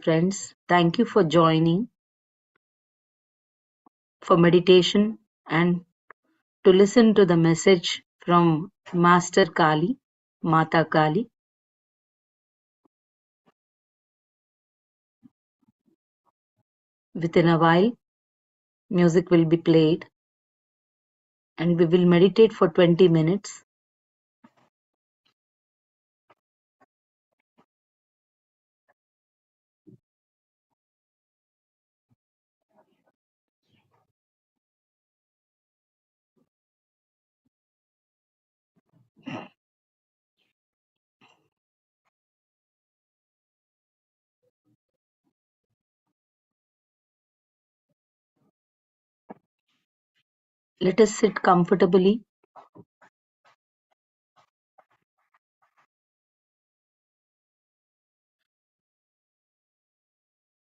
friends. Thank you for joining for meditation and to listen to the message from Master Kali, Mata Kali. Within a while, music will be played and we will meditate for 20 minutes. Let us sit comfortably.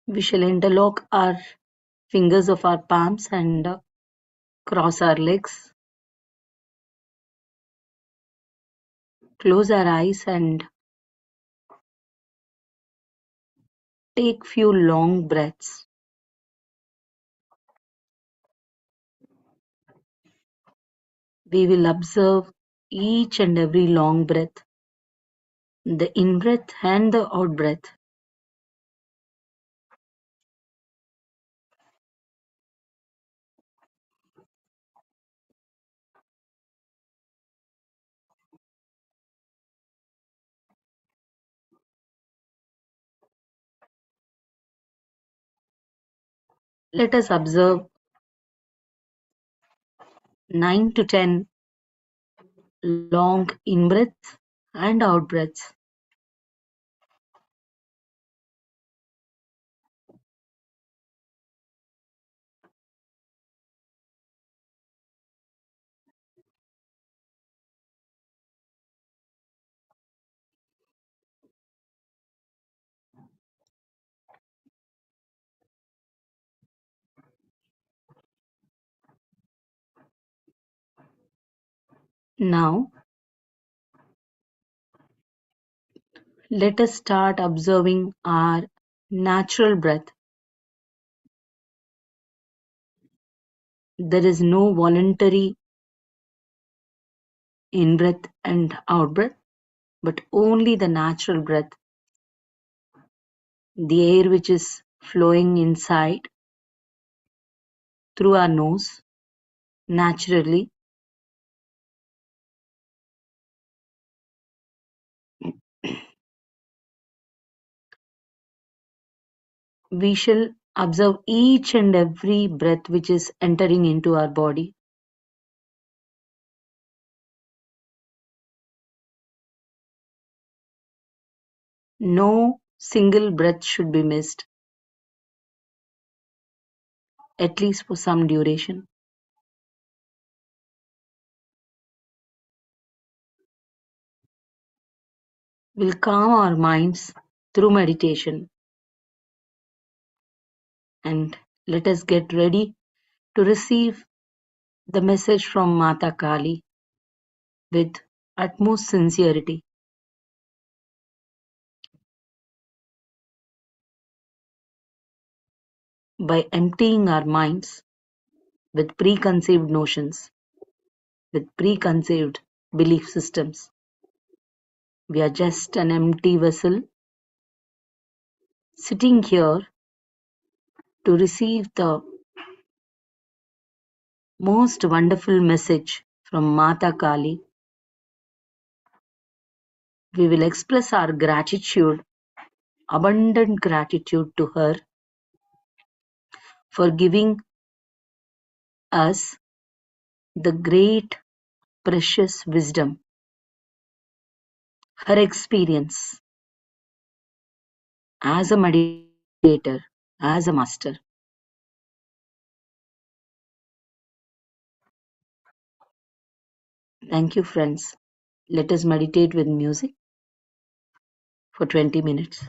We shall interlock our fingers of our palms and cross our legs. Close our eyes and take few long breaths. We will observe each and every long breath, the in-breath and the out-breath. Let us observe 9 to 10 long in-breaths and out-breaths. Now, let us start observing our natural breath. There is no voluntary in-breath and out-breath, but only the natural breath, the air which is flowing inside through our nose naturally. We shall observe each and every breath which is entering into our body. No single breath should be missed, at least for some duration. We'll calm our minds through meditation and let us get ready to receive the message from Mata Kali with utmost sincerity. By emptying our minds with preconceived notions, with preconceived belief systems, we are just an empty vessel sitting here to receive the most wonderful message from Mata Kali. We will express our gratitude, abundant gratitude to her for giving us the great precious wisdom, her experience as a meditator, as a master. Thank you, friends. Let us meditate with music for 20 minutes.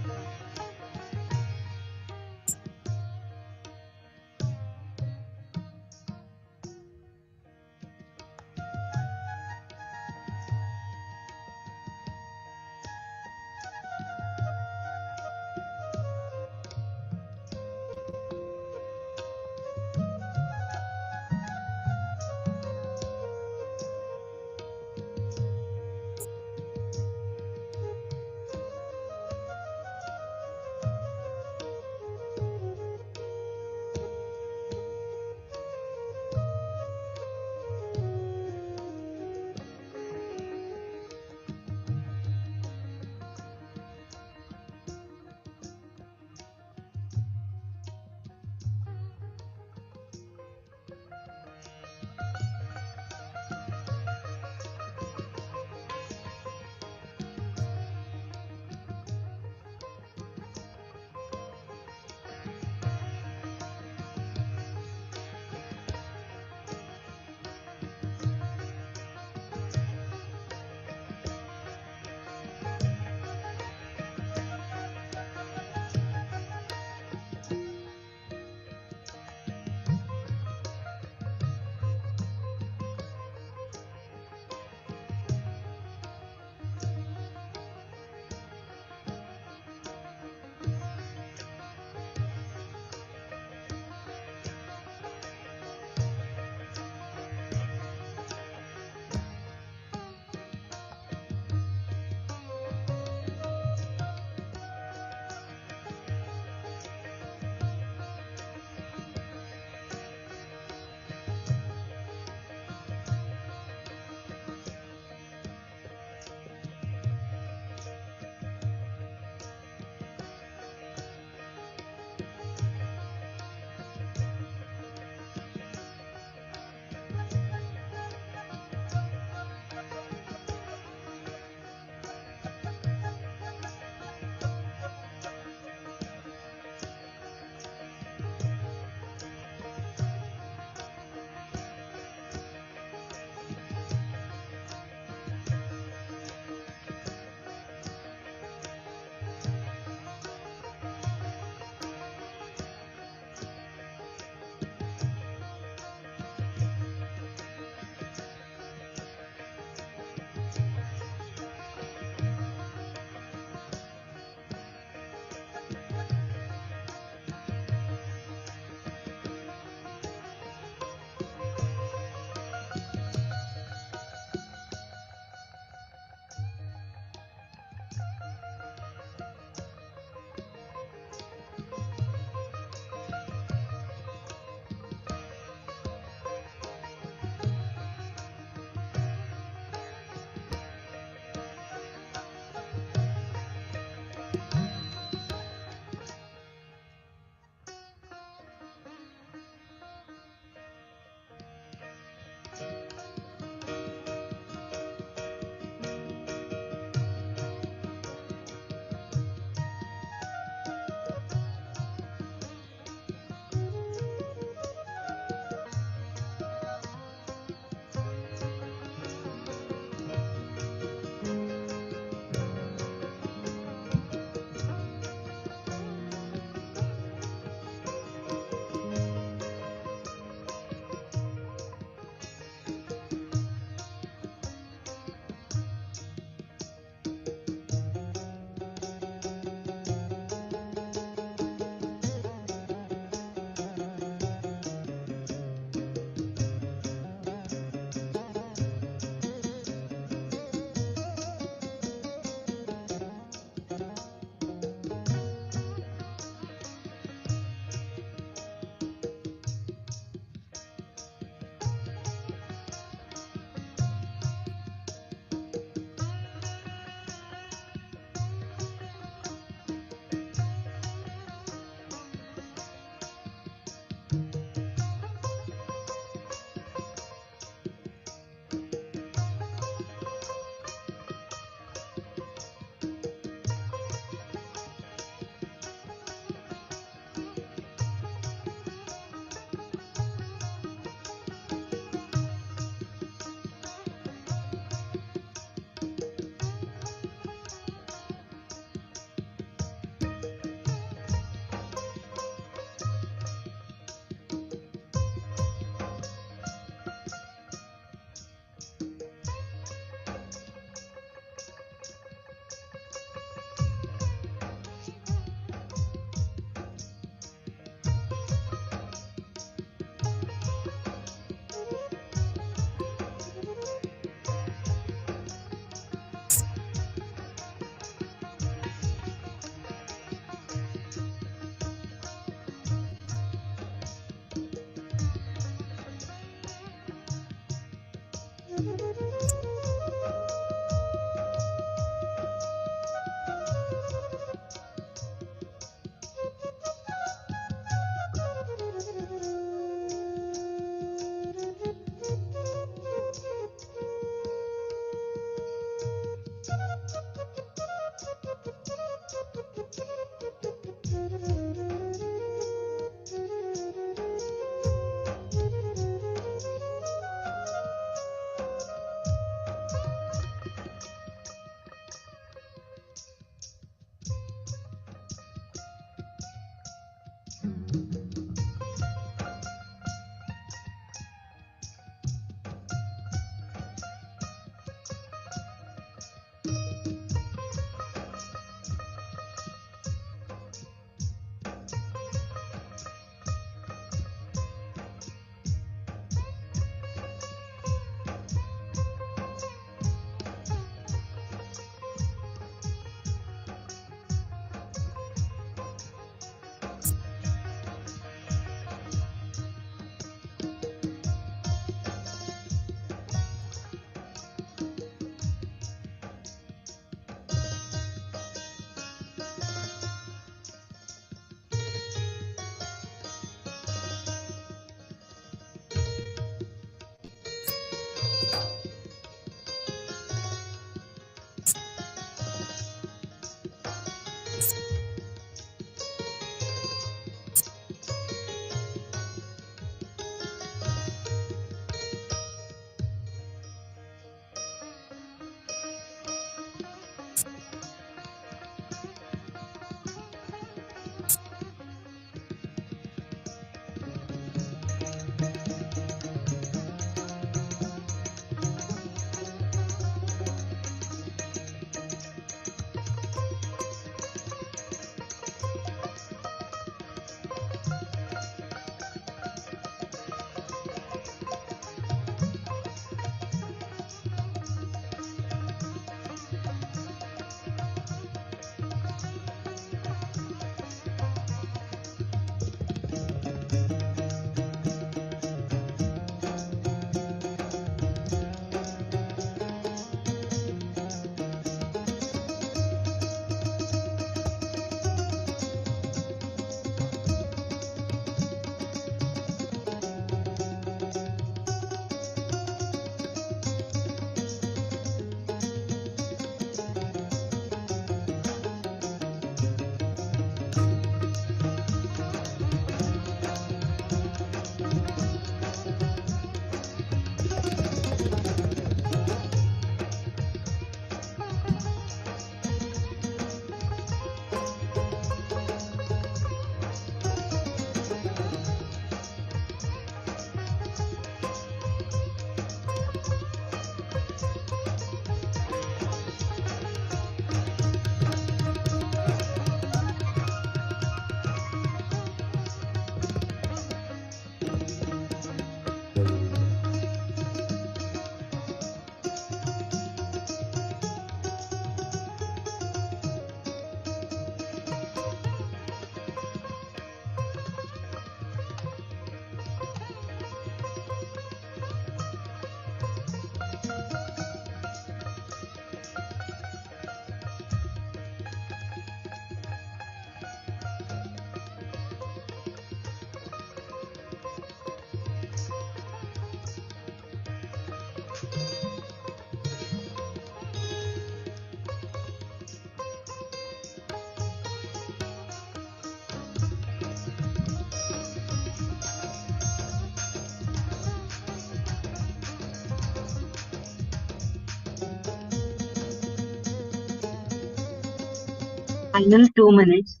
Final 2 minutes,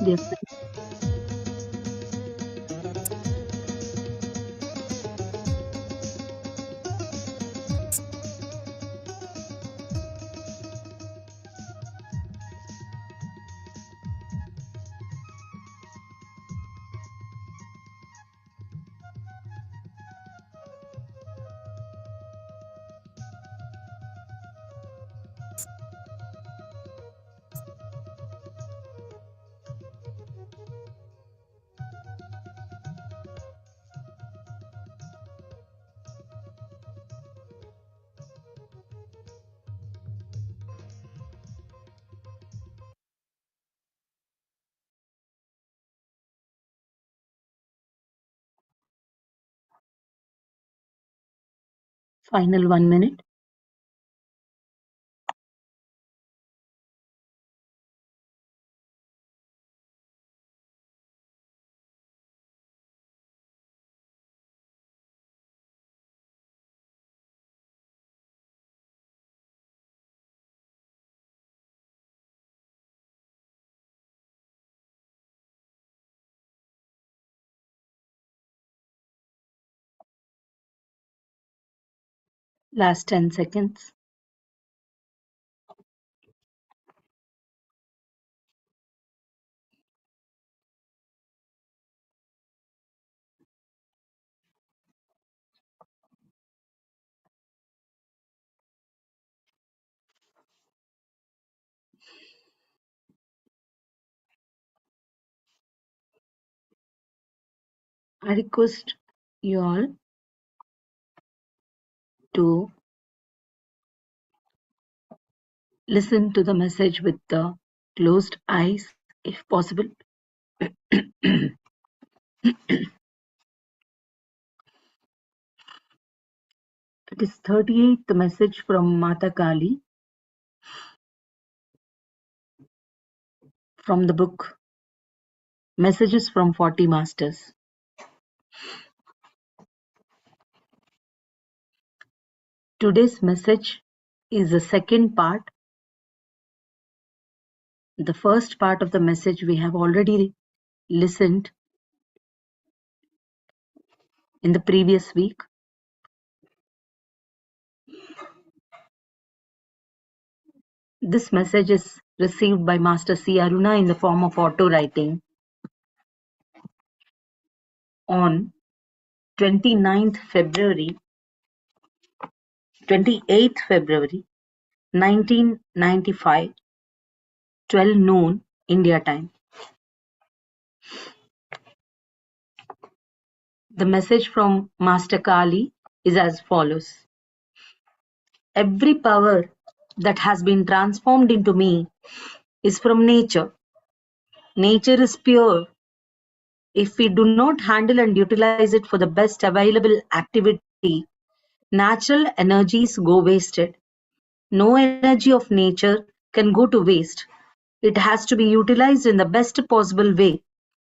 dear friends. Final 1 minute. Last 10 seconds. I request you all to listen to the message with the closed eyes if possible. It is 38th message from Mata Kali from the book Messages from 40 Masters. Today's message is the second part. The first part of the message we have already listened in the previous week. This message is received by Master C.Aruna in the form of auto writing on 29th February, 28th February 1995, 12 noon India time. The message from Master Kali is as follows. Every power that has been transformed into me is from nature. Nature is pure. If we do not handle and utilize it for the best available activity, natural energies go wasted. No energy of nature can go to waste. It has to be utilized in the best possible way.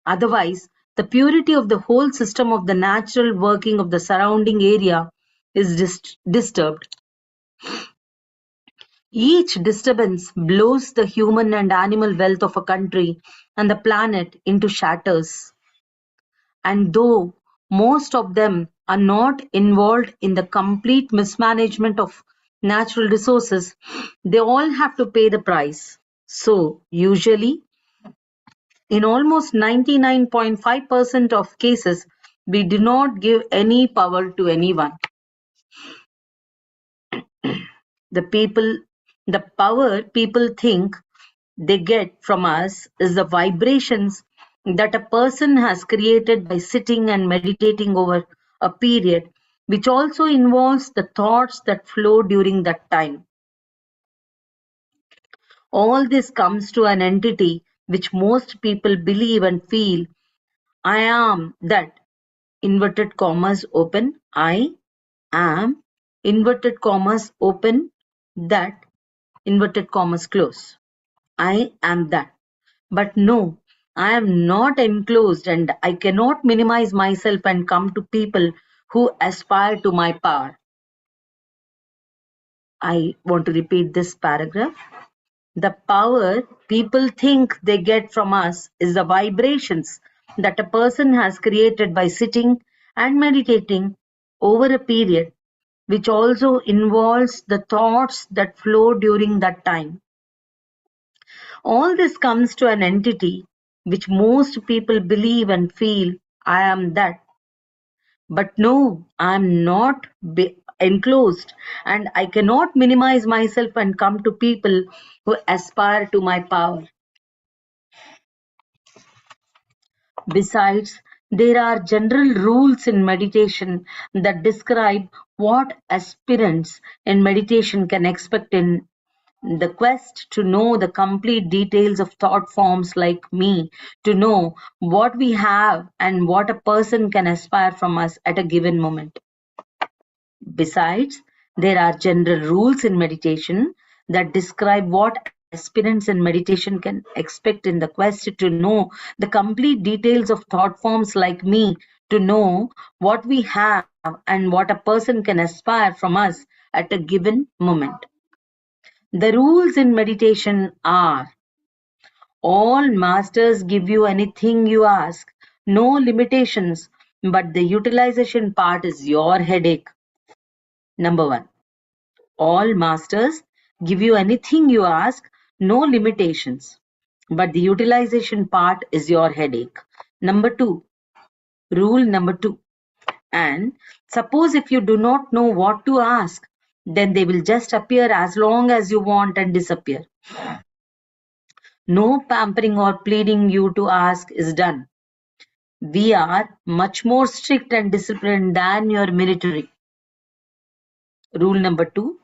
Otherwise, the purity of the whole system of the natural working of the surrounding area is disturbed. Each disturbance blows the human and animal wealth of a country and the planet into shatters. And though most of them are not involved in the complete mismanagement of natural resources, they all have to pay the price. So, usually, in almost 99.5% of cases, we do not give any power to anyone. The people, the power people think they get from us is the vibrations that a person has created by sitting and meditating over a period, which also involves the thoughts that flow during that time. All this comes to an entity which most people believe and feel I am that inverted commas open, I am inverted commas open, that inverted commas close. I am that. But no, I am not enclosed and I cannot minimize myself and come to people who aspire to my power. I want to repeat this paragraph. The power people think they get from us is the vibrations that a person has created by sitting and meditating over a period, which also involves the thoughts that flow during that time. All this comes to an entity which most people believe and feel, I am that. But no, I am not enclosed, and I cannot minimize myself and come to people who aspire to my power. Besides, there are general rules in meditation that describe what aspirants in meditation can expect in the quest to know the complete details of thought forms like me, to know what we have and what a person can aspire from us at a given moment. Besides, there are general rules in meditation that describe what aspirants in meditation can expect in the quest to know the complete details of thought forms like me, to know what we have and what a person can aspire from us at a given moment. The rules in meditation are: all masters give you anything you ask, no limitations, but the utilization part is your headache. Number one. All masters give you anything you ask, no limitations. But the utilization part is your headache. Number two, rule number two. And suppose if you do not know what to ask, then they will just appear as long as you want and disappear. No pampering or pleading you to ask is done. We are much more strict and disciplined than your military. Rule number two.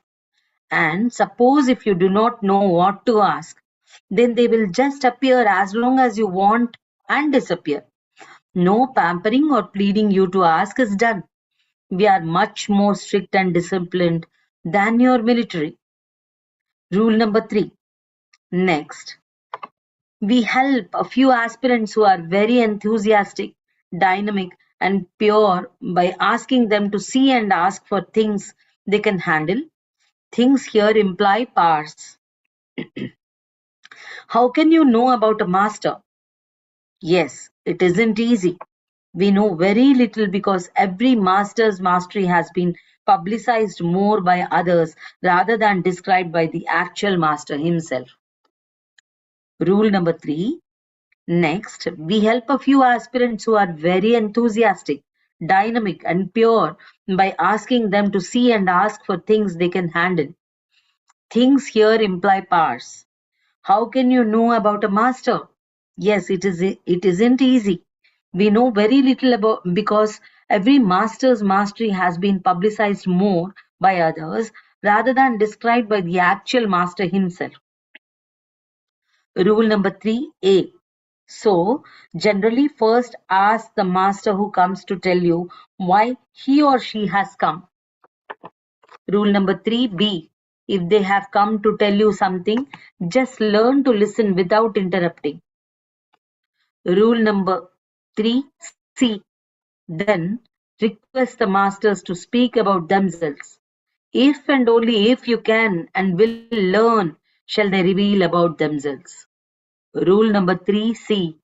And suppose if you do not know what to ask, then they will just appear as long as you want and disappear. No pampering or pleading you to ask is done. We are much more strict and disciplined than your military. Rule number three. Next, we help a few aspirants who are very enthusiastic, dynamic, and pure by asking them to see and ask for things they can handle. Things here imply powers. How can you know about a master? Yes, it isn't easy. We know very little because every master's mastery has been publicized more by others rather than described by the actual master himself. Rule number three. Next, we help a few aspirants who are very enthusiastic, dynamic, and pure by asking them to see and ask for things they can handle. Things here imply powers. How can you know about a master? Yes, it isn't easy. We know very little about because every master's mastery has been publicized more by others rather than described by the actual master himself. Rule number 3A. So, generally first ask the master who comes to tell you why he or she has come. Rule number 3B. If they have come to tell you something, just learn to listen without interrupting. Rule number 3C. Then request the masters to speak about themselves. If and only if you can and will learn, shall they reveal about themselves. Rule number 3C.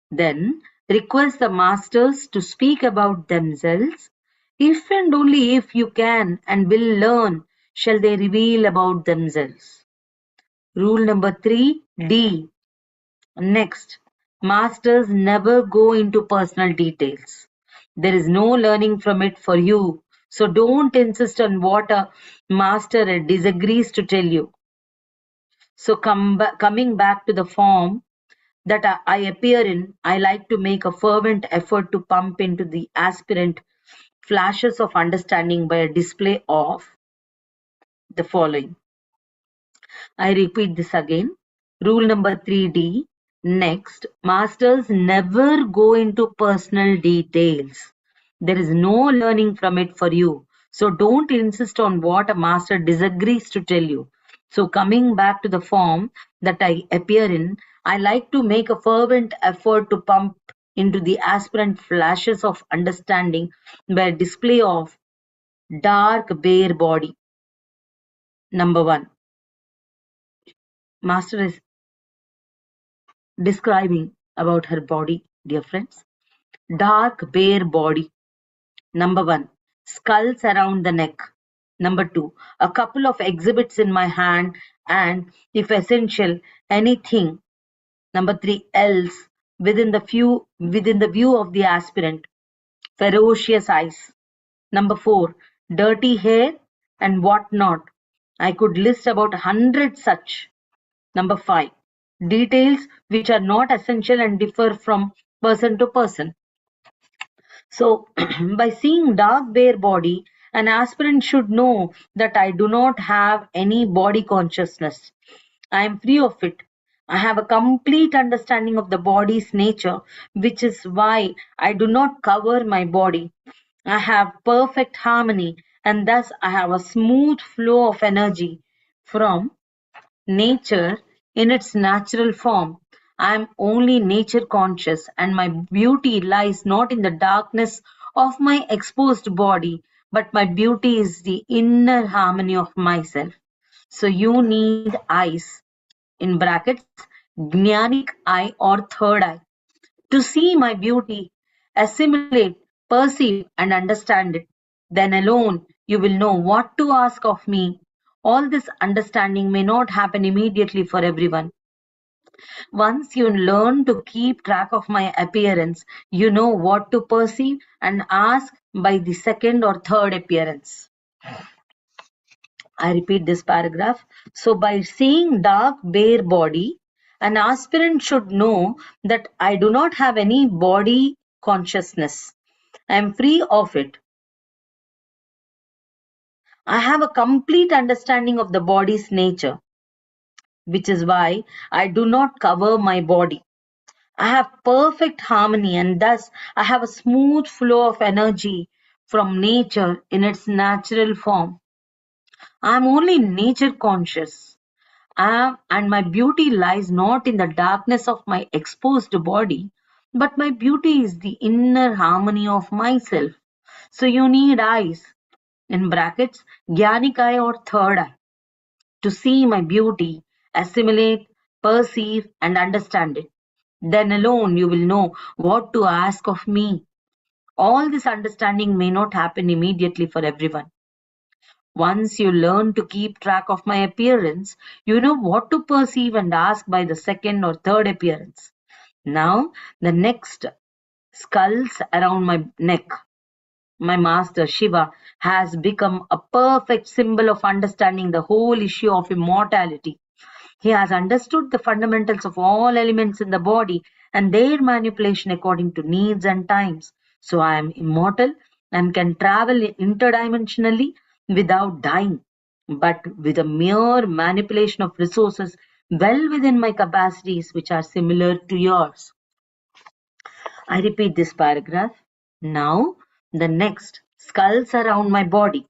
Then request the masters to speak about themselves. If and only if you can and will learn, shall they reveal about themselves. Rule number 3D. Next, masters never go into personal details. There is no learning from it for you, so don't insist on what a master disagrees to tell you. So coming back to the form that I appear in, I like to make a fervent effort to pump into the aspirant flashes of understanding by a display of the following. I repeat this again. Rule number 3D. Next, masters never go into personal details. There is no learning from it for you. So don't insist on what a master disagrees to tell you. So coming back to the form that I appear in, I like to make a fervent effort to pump into the aspirant flashes of understanding by a display of dark bare body. Number one. Master is describing about her body, dear friends. Dark, bare body. Number one, skulls around the neck. Number two, a couple of exhibits in my hand, and, if essential, anything. Number three, else within the view of the aspirant. Ferocious eyes. Number four, dirty hair and what not. I could list about 100 such. Number five, details which are not essential and differ from person to person. So, by seeing dark bare body, an aspirant should know that I do not have any body consciousness. I am free of it. I have a complete understanding of the body's nature, which is why I do not cover my body. I have perfect harmony, and thus I have a smooth flow of energy from nature in its natural form. I am only nature conscious, and my beauty lies not in the darkness of my exposed body, but my beauty is the inner harmony of myself. So you need eyes, in brackets, gnanic eye or third eye, to see my beauty, assimilate, perceive, and understand it. Then alone you will know what to ask of me. All this understanding may not happen immediately for everyone. Once you learn to keep track of my appearance, you know what to perceive and ask by the second or third appearance. I repeat this paragraph. So, by seeing dark, bare body, an aspirant should know that I do not have any body consciousness. I am free of it. I have a complete understanding of the body's nature, which is why I do not cover my body. I have perfect harmony, and thus I have a smooth flow of energy from nature in its natural form. I am only nature conscious. And my beauty lies not in the darkness of my exposed body, but my beauty is the inner harmony of myself. So you need eyes, in brackets, Jnanic eye or third eye, to see my beauty, assimilate, perceive, and understand it. Then alone you will know what to ask of me. All this understanding may not happen immediately for everyone. Once you learn to keep track of my appearance, you know what to perceive and ask by the second or third appearance. Now, the next, skulls around my neck. My master Shiva has become a perfect symbol of understanding the whole issue of immortality. He has understood the fundamentals of all elements in the body and their manipulation according to needs and times. So I am immortal and can travel interdimensionally without dying, but with a mere manipulation of resources well within my capacities, which are similar to yours. I repeat this paragraph. Now, the next, skulls around my body.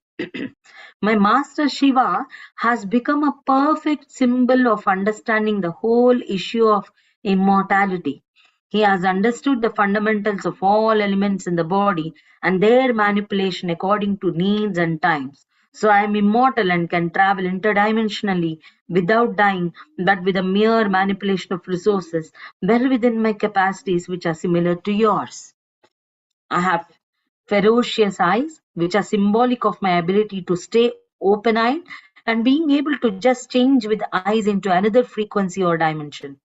My master Shiva has become a perfect symbol of understanding the whole issue of immortality. He has understood the fundamentals of all elements in the body and their manipulation according to needs and times. So I am immortal and can travel interdimensionally without dying, but with a mere manipulation of resources well within my capacities, which are similar to yours. I have ferocious eyes, which are symbolic of my ability to stay open eyed and being able to just change with eyes into another frequency or dimension.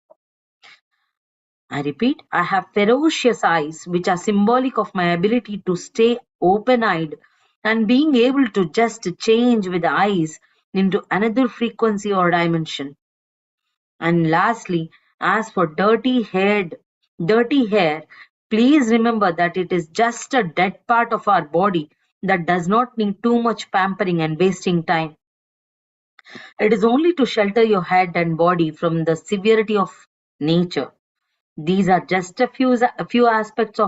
I repeat, I have ferocious eyes, which are symbolic of my ability to stay open eyed and being able to just change with eyes into another frequency or dimension. And lastly, as for dirty hair, please remember that it is just a dead part of our body that does not need too much pampering and wasting time. It is only to shelter your head and body from the severity of nature. These are just a few aspects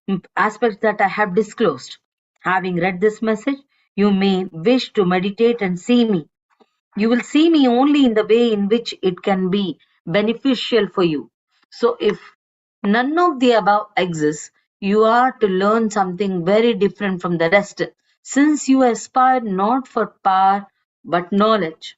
that I have disclosed. Having read this message, you may wish to meditate and see me. You will see me only in the way in which it can be beneficial for you. So if none of the above exists, you are to learn something very different from the rest, since you aspire not for power but knowledge.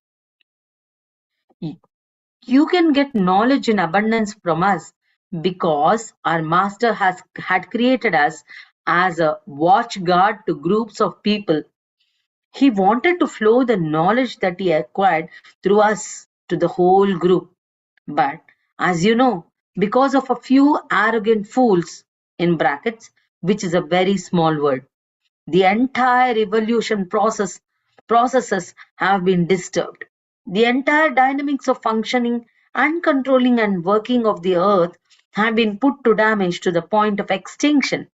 You can get knowledge in abundance from us because our master had created us as a watchguard to groups of people. He wanted to flow the knowledge that he acquired through us to the whole group. But as you know, because of a few arrogant fools, in brackets, which is a very small word, the entire evolution processes have been disturbed. The entire dynamics of functioning and controlling and working of the earth have been put to damage to the point of extinction.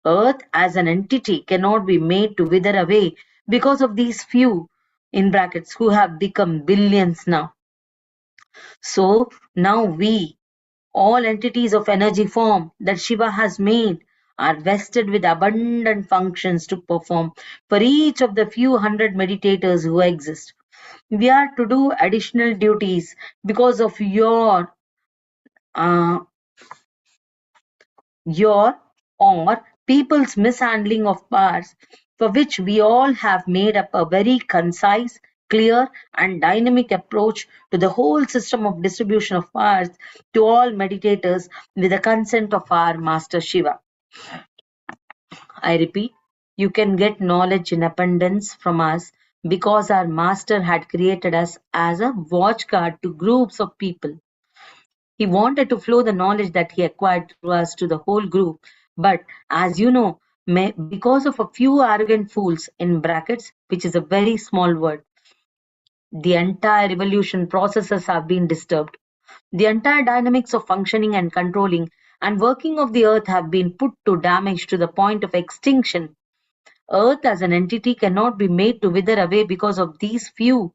Earth as an entity cannot be made to wither away because of these few, in brackets, who have become billions now. So now we, all entities of energy form that Shiva has made, are vested with abundant functions to perform for each of the few hundred meditators who exist. We are to do additional duties because of uh, your or people's mishandling of powers, for which we all have made up a very concise, clear, and dynamic approach to the whole system of distribution of powers to all meditators with the consent of our Master Shiva. I repeat, you can get knowledge in abundance from us because our Master had created us as a watchguard to groups of people. He wanted to flow the knowledge that he acquired through us to the whole group. But as you know, because of a few arrogant fools, in brackets, which is a very small word, the entire evolution processes have been disturbed. The entire dynamics of functioning and controlling and working of the earth have been put to damage to the point of extinction. Earth as an entity cannot be made to wither away because of these few,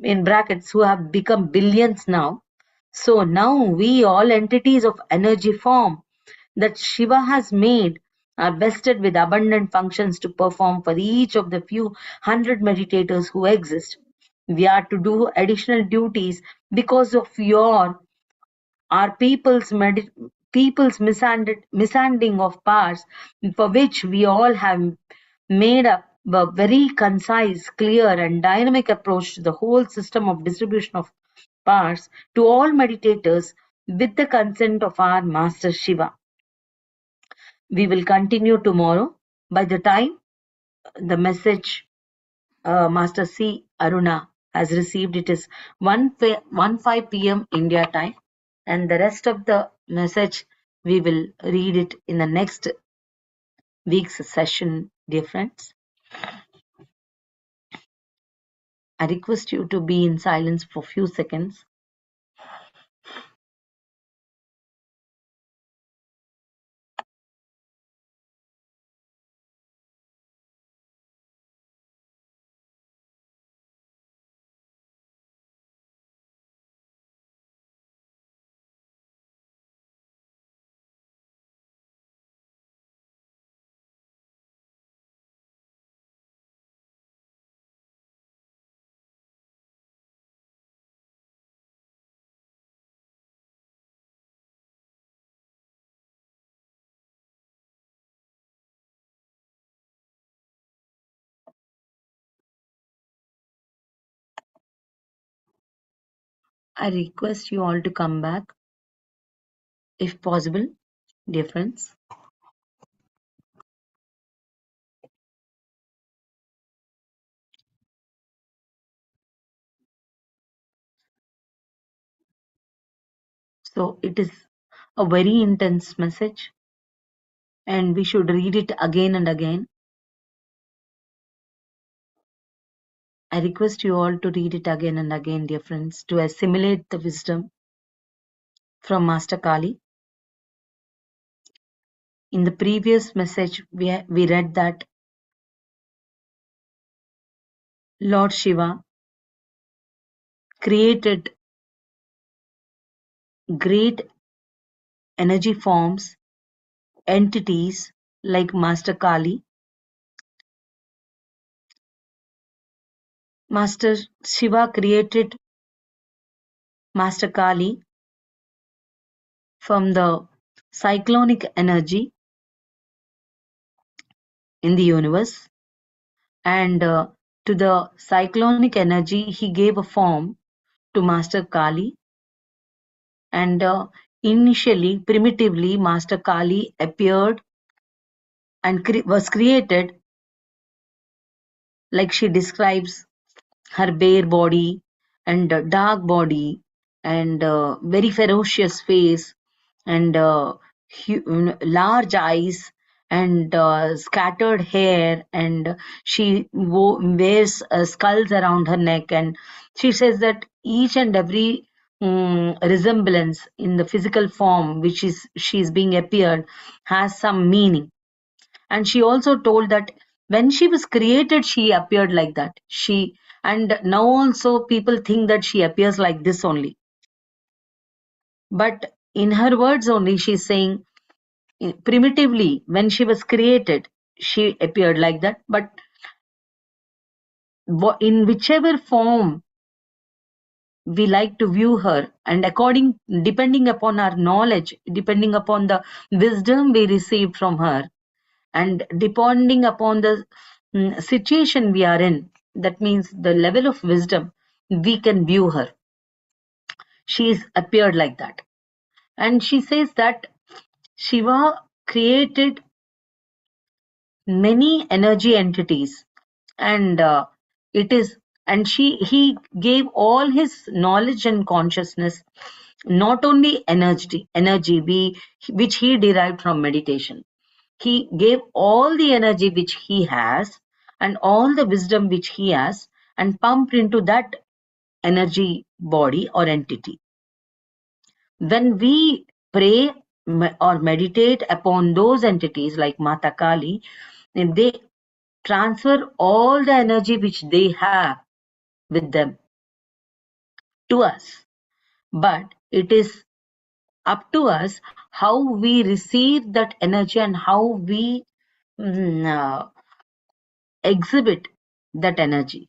in brackets, who have become billions now. So now we, all entities of energy form that Shiva has made, are vested with abundant functions to perform for each of the few hundred meditators who exist. We are to do additional duties because of your our people's mishandling of powers, for which we all have made up a very concise, clear, and dynamic approach to the whole system of distribution of powers to all meditators with the consent of our Master Shiva. We will continue tomorrow. By the time the message Master C.Aruna has received, it is 1:05 p.m. India time, and the rest of the message we will read it in the next week's session, dear friends. I request you to be in silence for few seconds. I request you all to come back if possible, dear friends. So it is a very intense message, and we should read it again and again. I request you all to read it again and again, dear friends, to assimilate the wisdom from Master Kali. In the previous message, we read that Lord Shiva created great energy forms, entities like Master Kali. Master Shiva created Master Kali from the cyclonic energy in the universe, and to the cyclonic energy he gave a form to Master Kali, And initially, primitively, Master Kali appeared and was created like she describes her bare body and dark body and very ferocious face and large eyes and scattered hair, and she wears skulls around her neck, and she says that each and every resemblance in the physical form which is she's being appeared has some meaning. And she also told that when she was created she appeared like that, she, and now also people think that she appears like this only, but in her words only she's saying primitively when she was created she appeared like that, but in whichever form we like to view her, and depending upon our knowledge, depending upon the wisdom we received from her, and depending upon the situation we are in, that means the level of wisdom we can view her, she's appeared like that. And she says that Shiva created many energy entities, and it is and he gave all his knowledge and consciousness, not only energy which he derived from meditation. He gave all the energy which he has and all the wisdom which he has and pumped into that energy body or entity. When we pray or meditate upon those entities like Mata Kali, they transfer all the energy which they have with them to us. But it is up to us how we receive that energy and how we exhibit that energy.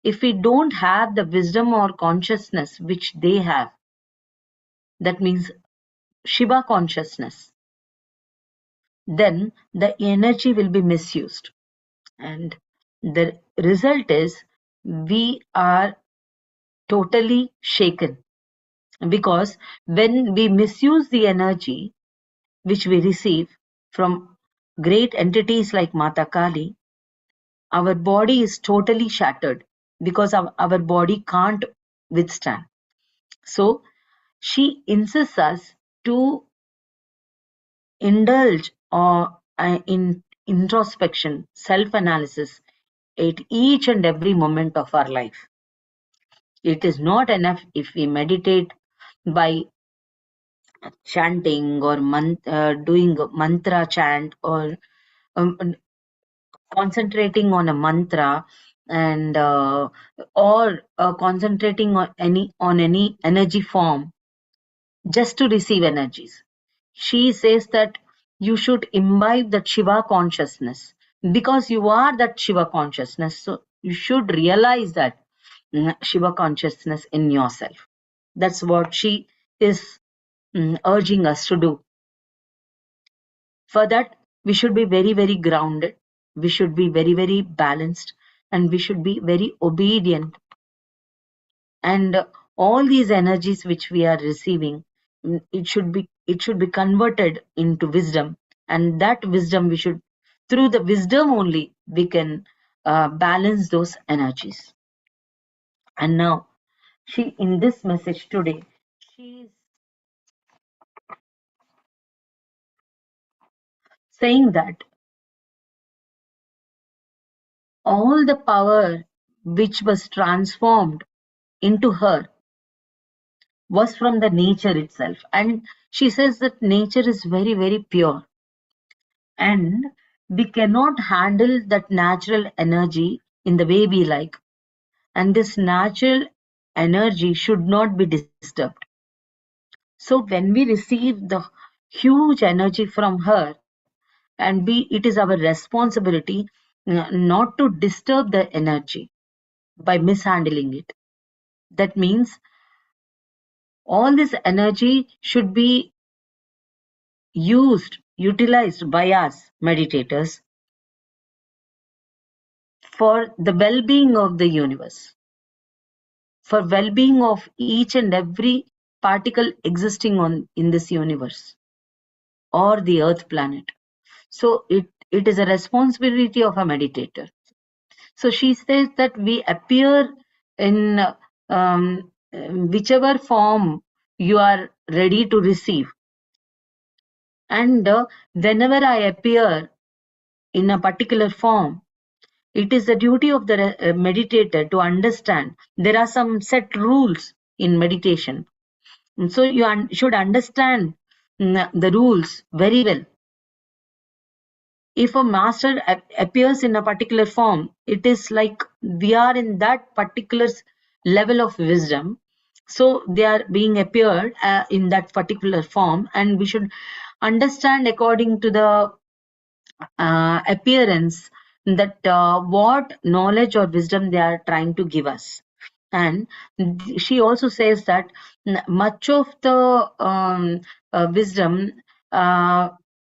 If we don't have the wisdom or consciousness which they have, that means Shiva consciousness, then the energy will be misused. And the result is we are totally shaken, because when we misuse the energy which we receive from great entities like Mata Kali, our body is totally shattered because our body can't withstand. So she insists us to indulge or in introspection, self-analysis at each and every moment of our life. It is not enough if we meditate by chanting or doing mantra chant or um, concentrating on a mantra, and or concentrating on any energy form just to receive energies. She says that you should imbibe that Shiva consciousness, because you are that Shiva consciousness. So you should realize that Shiva consciousness in yourself. That's what she is urging us to do. For that, we should be very, very grounded. We should be very, very balanced, and we should be very obedient. And all these energies which we are receiving, it should be converted into wisdom, and that wisdom we should, through the wisdom only we can balance those energies. And now she, in this message today, she is saying that all the power which was transformed into her was from the nature itself. And she says that nature is very, very pure, and we cannot handle that natural energy in the way we like. And this natural energy should not be disturbed. So when we receive the huge energy from her, and it is our responsibility not to disturb the energy by mishandling it. That means all this energy should be utilized by us meditators for the well-being of the universe, for well-being of each and every particle existing in this universe or the earth planet. So it is a responsibility of a meditator. So she says that we appear in whichever form you are ready to receive. And whenever I appear in a particular form, it is the duty of the meditator to understand there are some set rules in meditation. And so you should understand the rules very well. If a master appears in a particular form, it is like we are in that particular level of wisdom. So they are being appeared in that particular form, and we should understand according to the appearance that what knowledge or wisdom they are trying to give us. And she also says that much of the wisdom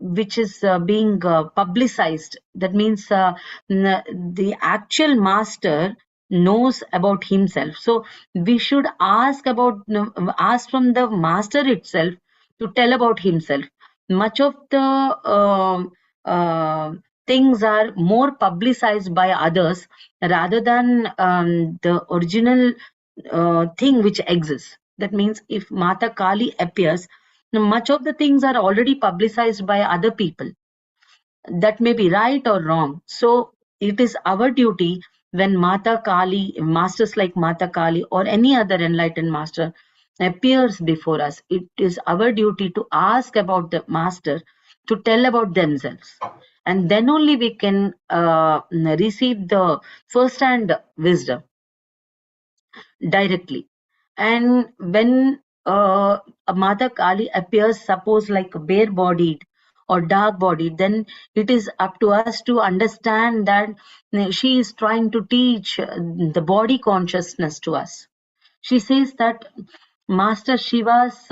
which is being publicized, that means the actual master knows about himself. So we should ask from the master itself to tell about himself. Much of the things are more publicized by others rather than the original thing which exists. That means if Mata Kali appears, much of the things are already publicized by other people. That may be right or wrong. So it is our duty when Mata Kali, masters like Mata Kali or any other enlightened master appears before us, it is our duty to ask about the master, to tell about themselves. And then only we can receive the first-hand wisdom directly. And when a Mata Kali appears, suppose like bare-bodied or dark-bodied, then it is up to us to understand that she is trying to teach the body consciousness to us. She says that Master Shiva's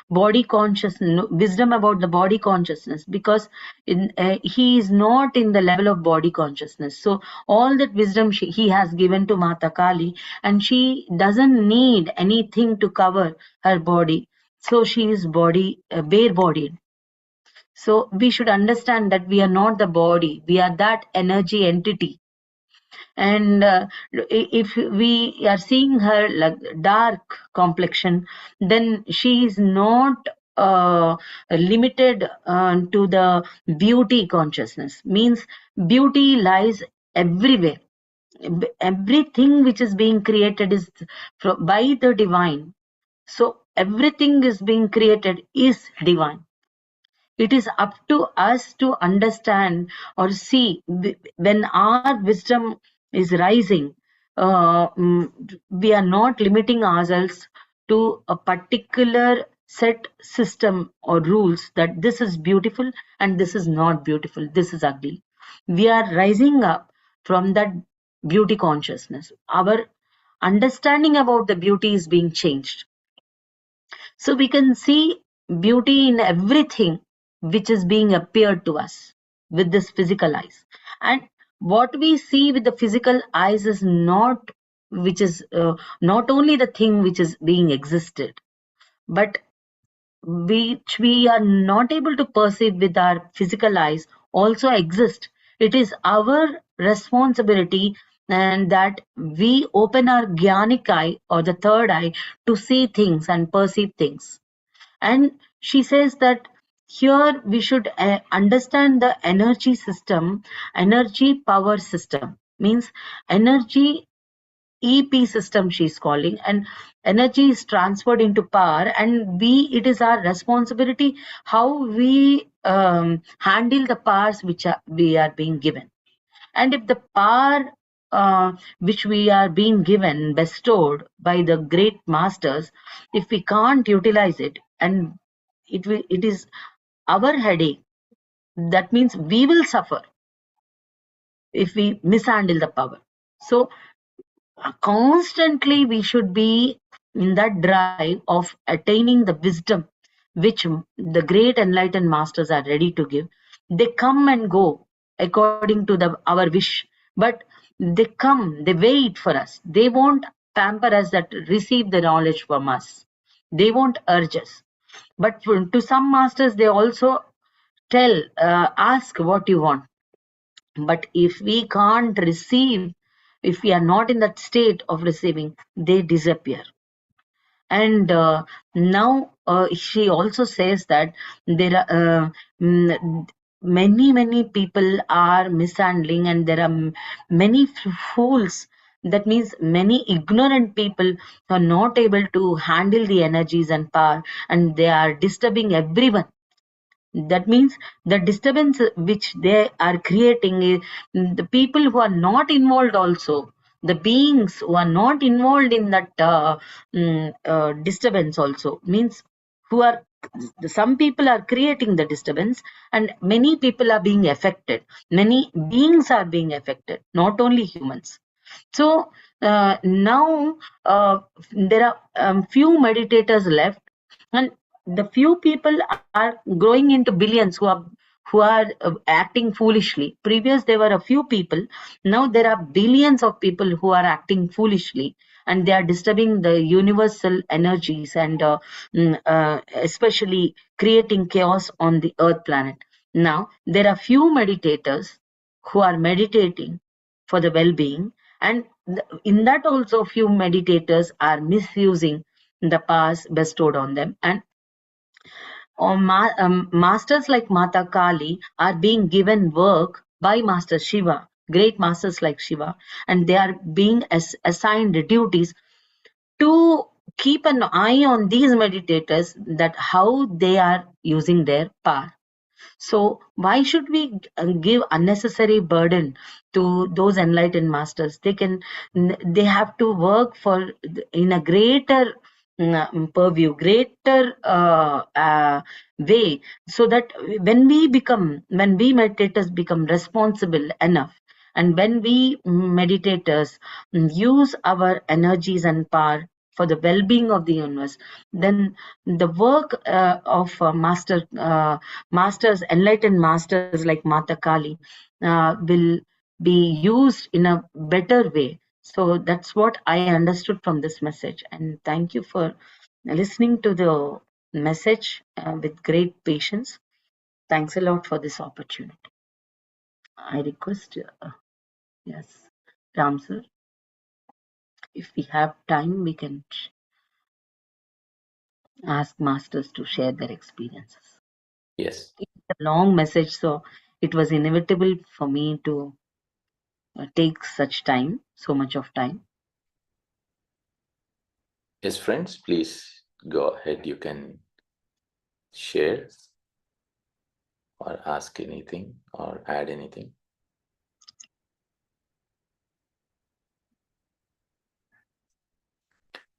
body consciousness, wisdom about the body consciousness, because he is not in the level of body consciousness. So all that wisdom he has given to Mata Kali, and she doesn't need anything to cover her body. So she is bare-bodied. So we should understand that we are not the body, we are that energy entity. And if we are seeing her like dark complexion, then she is not limited to the beauty consciousness. Means beauty lies everywhere. Everything which is being created is by the divine. So everything is being created is divine. It is up to us to understand or see when our wisdom is rising. We are not limiting ourselves to a particular set system or rules that this is beautiful and this is not beautiful, this is ugly. We are rising up from that beauty consciousness. Our understanding about the beauty is being changed. So we can see beauty in everything which is being appeared to us with this physical eyes. And what we see with the physical eyes is not, which is not only the thing which is being existed, but which we are not able to perceive with our physical eyes also exist. It is our responsibility, and that we open our jnanic eye or the third eye to see things and perceive things. And she says that here we should understand the energy system, energy power system. Means energy EP system she's calling, and energy is transferred into power, and it is our responsibility how we handle the powers which we are being given. And if the power which we are being given, bestowed by the great masters, if we can't utilize it, and it is our headache, that means we will suffer if we mishandle the power. So constantly we should be in that drive of attaining the wisdom which the great enlightened masters are ready to give. They come and go according to our wish, but they come, they wait for us. They won't pamper us that receive the knowledge from us. They won't urge us. But to some masters, they also tell, ask what you want. But if we can't receive, if we are not in that state of receiving, they disappear. And now she also says that there are many people are mishandling, and there are many fools. That means many ignorant people are not able to handle the energies and power, and they are disturbing everyone. That means the disturbance which they are creating is the people who are not involved also, the beings who are not involved in that disturbance also, means who are, some people are creating the disturbance, and many people are being affected, many beings are being affected, not only humans. So now there are few meditators left, and the few people are growing into billions who are acting foolishly. Previous there were a few people, now there are billions of people who are acting foolishly, and they are disturbing the universal energies, and especially creating chaos on the earth planet. Now there are few meditators who are meditating for the well-being, and in that also few meditators are misusing the powers bestowed on them, and masters like Mata Kali are being given work by Master Shiva, great masters like Shiva, and they are being assigned duties to keep an eye on these meditators, that how they are using their power. So why should we give unnecessary burden to those enlightened masters? They have to work for in a greater purview, greater way, so that when we meditators become responsible enough, and when we meditators use our energies and power for the well-being of the universe, then the work of masters, enlightened masters like Mata Kali, will be used in a better way. So that's what I understood from this message. And thank you for listening to the message with great patience. Thanks a lot for this opportunity. I request, yes, Ram sir, if we have time, we can ask masters to share their experiences. Yes. It's a long message, so it was inevitable for me to take such time, so much of time. Yes, friends, please go ahead. You can share or ask anything or add anything.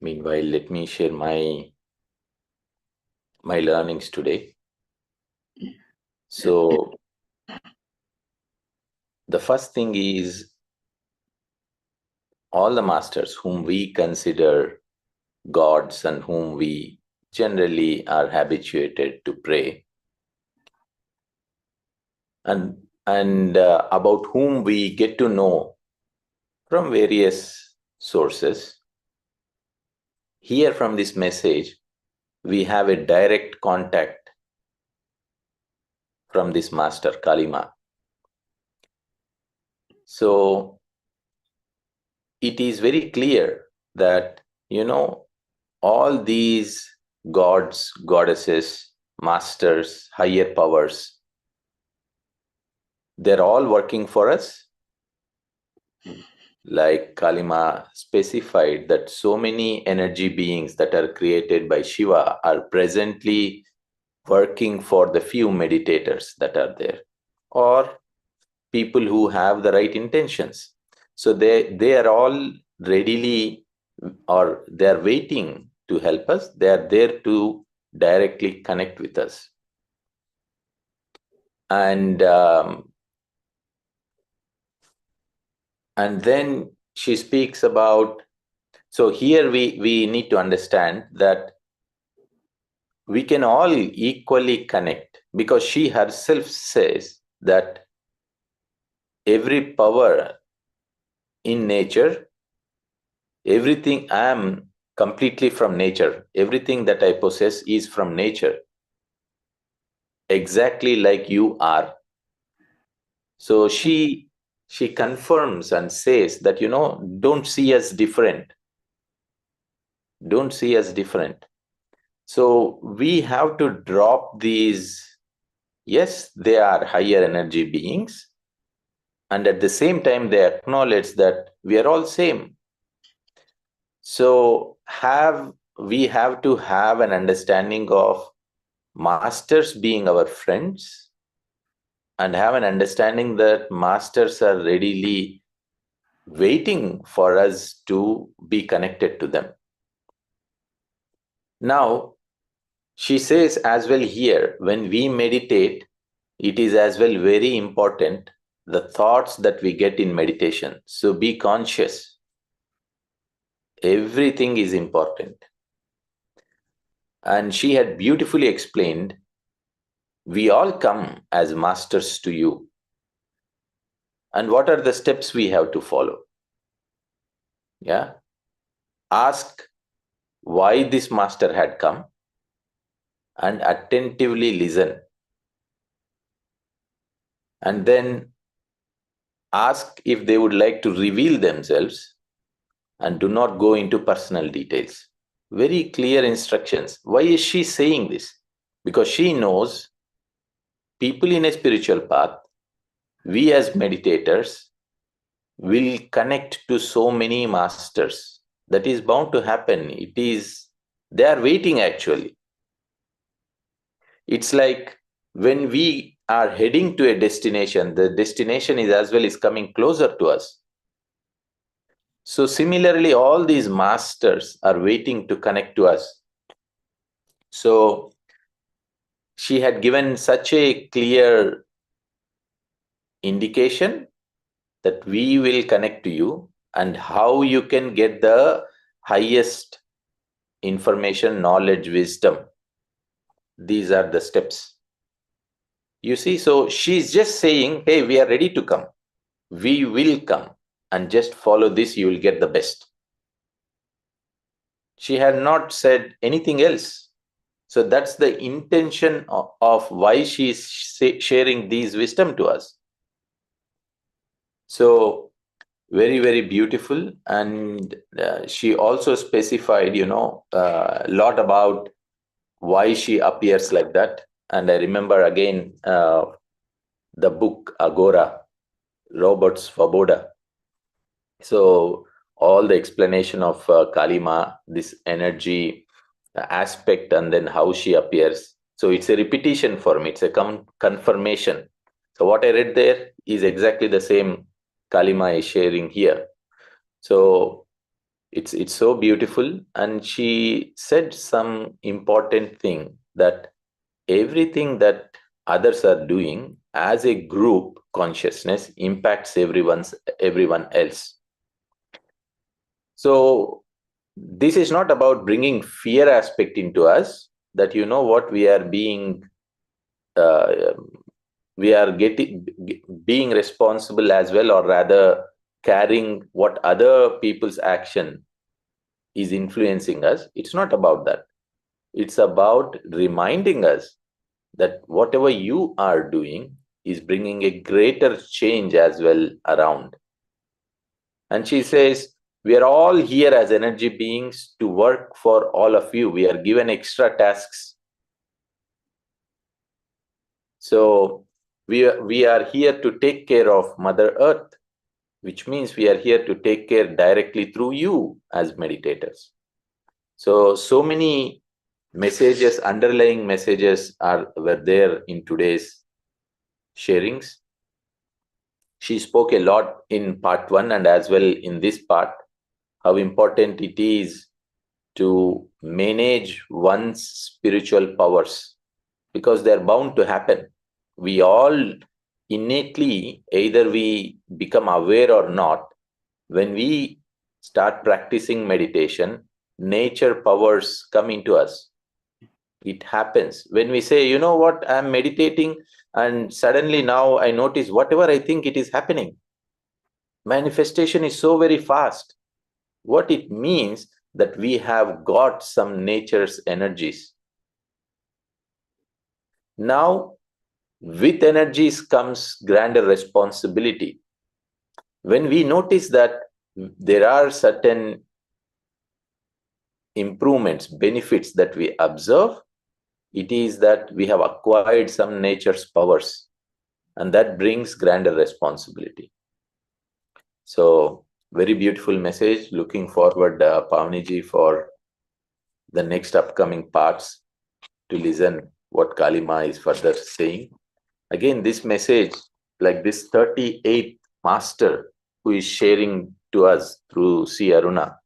Meanwhile, let me share my learnings today. So the first thing is, all the masters whom we consider gods and whom we generally are habituated to pray, and about whom we get to know from various sources, here from this message we have a direct contact from this master Kalima. So it is very clear that, all these gods, goddesses, masters, higher powers, they're all working for us. Like Kalima specified, that so many energy beings that are created by Shiva are presently working for the few meditators that are there, or people who have the right intentions. So they are all readily, or they are waiting to help us. They are there to directly connect with us. And then she speaks about, so here we need to understand that we can all equally connect, because she herself says that every power in nature, everything I am completely from nature. Everything that I possess is from nature, exactly like you are. So she confirms and says that, don't see us different. Don't see us different. So we have to drop these. Yes, they are higher energy beings, and at the same time they acknowledge that we are all same. So we have to have an understanding of masters being our friends, and have an understanding that masters are readily waiting for us to be connected to them. Now, she says as well here, when we meditate, it is as well very important the thoughts that we get in meditation. So be conscious. Everything is important. And she had beautifully explained, we all come as masters to you. And what are the steps we have to follow? Yeah. Ask why this master had come and attentively listen. And then ask if they would like to reveal themselves, and do not go into personal details. Very clear instructions. Why is she saying this? Because she knows people in a spiritual path, we as meditators, will connect to so many masters. That is bound to happen. They are waiting actually. It's like when we are heading to a destination, the destination is as well is coming closer to us. So similarly, all these masters are waiting to connect to us. So she had given such a clear indication that we will connect to you, and how you can get the highest information, knowledge, wisdom. These are the steps. You see, so she's just saying, hey, we are ready to come. We will come, and just follow this, you will get the best. She had not said anything else. So that's the intention of why she is sharing these wisdom to us. So very, very beautiful. And she also specified, a lot about why she appears like that. And I remember again the book Agora, Robert Svoboda. So all the explanation of Kalima, this energy aspect, and then how she appears. So it's a repetition for me. It's a confirmation. So what I read there is exactly the same Kalima is sharing here. So it's so beautiful. And she said some important thing, that everything that others are doing as a group consciousness impacts everyone else. So this is not about bringing fear aspect into us, that what we are being uh, we are being responsible as well, or rather carrying what other people's action is influencing us. It's not about that. It's about reminding us that whatever you are doing is bringing a greater change as well around. And she says, we are all here as energy beings to work for all of you. We are given extra tasks. So we are here to take care of Mother Earth, which means we are here to take care directly through you as meditators. So many messages, underlying messages were there in today's sharings. She spoke a lot in part 1 and as well in this part, how important it is to manage one's spiritual powers, because they're bound to happen. We all innately, either we become aware or not, when we start practicing meditation, nature powers come into us. It happens when we say, you know what, I'm meditating, and suddenly now I notice whatever I think, it is happening. Manifestation is so very fast. What it means, that we have got some nature's energies. Now, with energies comes grander responsibility. When we notice that there are certain improvements, benefits that we observe, it is that we have acquired some nature's powers, and that brings grander responsibility. So, very beautiful message. Looking forward, Pavani for the next upcoming parts to listen what Kalima is further saying. Again, this message, like this 38th master who is sharing to us through C.Aruna,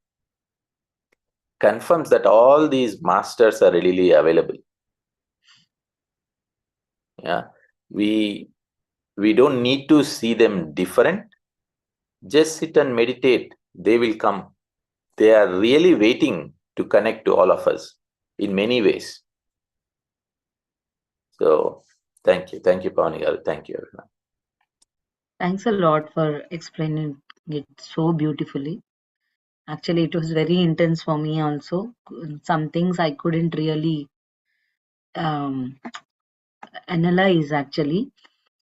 confirms that all these masters are readily available. Yeah, we don't need to see them different. Just sit and meditate. They will come. They are really waiting to connect to all of us in many ways. So, thank you, Pavani. Thank you, everyone. Thanks a lot for explaining it so beautifully. Actually, it was very intense for me also. Some things I couldn't really um, analyze actually,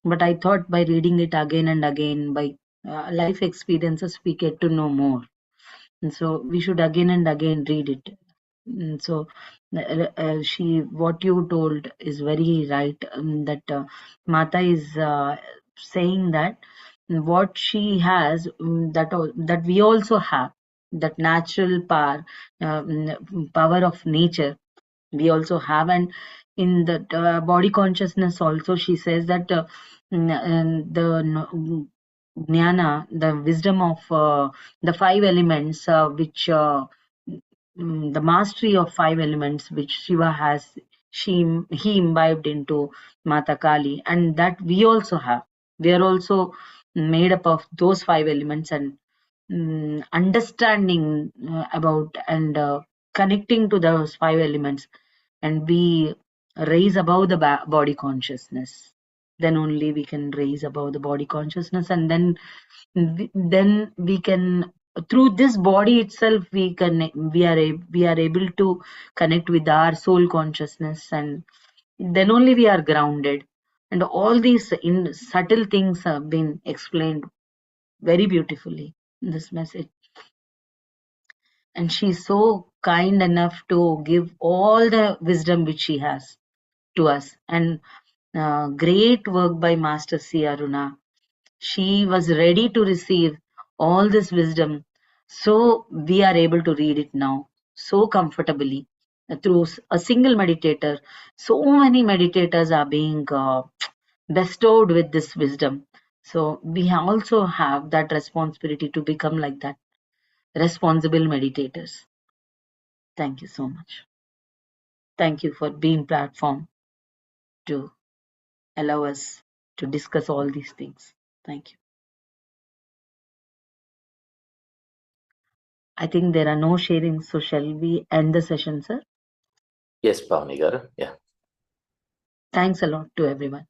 but I thought by reading it again and again, by life experiences, we get to know more. And so we should again and again read it. So what you told is very right, that Mata is saying that what she has, that we also have, that natural power of nature we also have. And in the body consciousness also, she says that the jnana, the wisdom of the five elements, which the mastery of five elements which Shiva has, he imbibed into Mata Kali, and that we also have. We are also made up of those five elements, and understanding about and connecting to those five elements, and we raise above the body consciousness. Then only we can raise above the body consciousness, and then we can, through this body itself, we are able to connect with our soul consciousness, and then only we are grounded. And all these in subtle things have been explained very beautifully in this message. And she's so kind enough to give all the wisdom which she has to us. And great work by Master C.Aruna. She was ready to receive all this wisdom, so we are able to read it now so comfortably through a single meditator. So many meditators are being bestowed with this wisdom. So we also have that responsibility to become like that, responsible meditators. Thank you so much. Thank you for being platform to allow us to discuss all these things. Thank you. I think there are no sharings, so shall we end the session, sir? Yes, Pavani. Yeah. Thanks a lot to everyone.